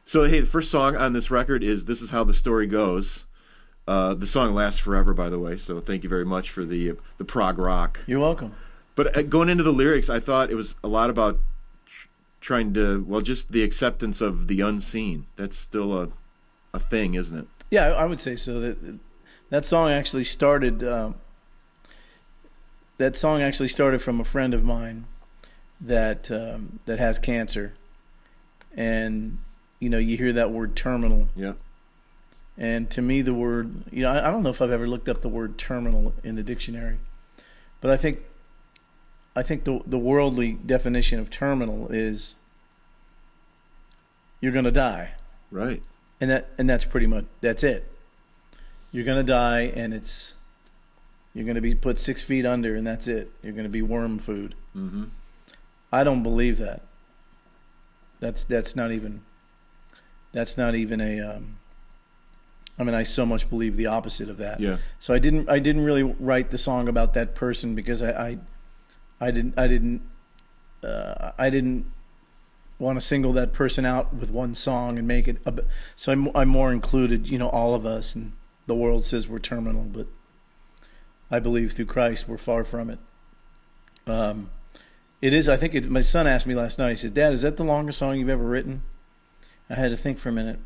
So, hey, the first song on this record is "This Is How the Story Goes." The song lasts forever, by the way. So, thank you very much for the prog rock. You're welcome. But going into the lyrics, I thought it was a lot about trying to, well, just the acceptance of the unseen. That's still a thing, isn't it? Yeah, I would say so. That song actually started. That song actually started from a friend of mine that has cancer, and you hear that word terminal. Yeah. And to me, the word, I don't know if I've ever looked up the word terminal in the dictionary, but I think the worldly definition of terminal is you're going to die. Right. And that's pretty much, that's it. You're going to die, and you're going to be put 6 feet under, and that's it. You're going to be worm food. Mm-hmm. I don't believe that. That's not even a. I so much believe the opposite of that. Yeah. So I didn't really write the song about that person because I didn't want to single that person out with one song and make it. So I'm more included. All of us, and the world says we're terminal, but I believe through Christ we're far from it. It is. I think my son asked me last night. He said, "Dad, is that the longest song you've ever written?" I had to think for a minute.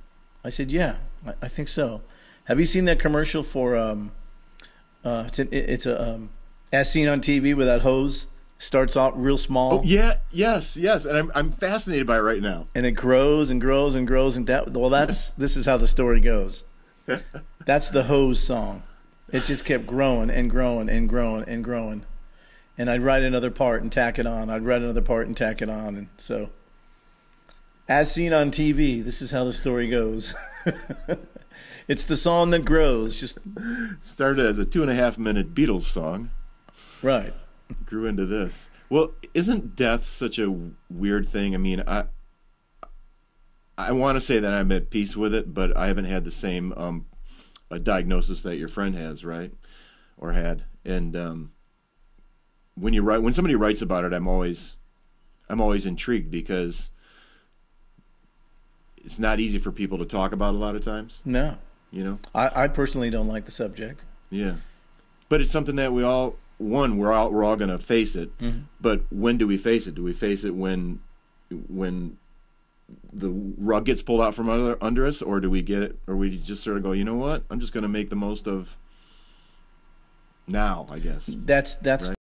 I said, "Yeah, I think so." Have you seen that commercial for it's as seen on TV with that hose? Starts out real small. Oh yeah, yes, and I'm fascinated by it right now. And it grows and grows and grows, and this is how the story goes. That's the hose song. It just kept growing and growing and growing and growing. And I'd write another part and tack it on. I'd write another part and tack it on. And so, as seen on TV, this is how the story goes. It's the song that grows. Just started as a 2.5-minute Beatles song. Right. Grew into this. Well, isn't death such a weird thing? I mean, I want to say that I'm at peace with it, but I haven't had the same a diagnosis that your friend has, right? Or had. And when somebody writes about it, I'm always intrigued because it's not easy for people to talk about a lot of times. No. I personally don't like the subject. Yeah. But it's something that we're all going to face it. Mm-hmm. But when do we face it? Do we face it when the rug gets pulled out from under us, or do we get it, or we just sort of go, you know what? I'm just going to make the most of now, I guess. That's right?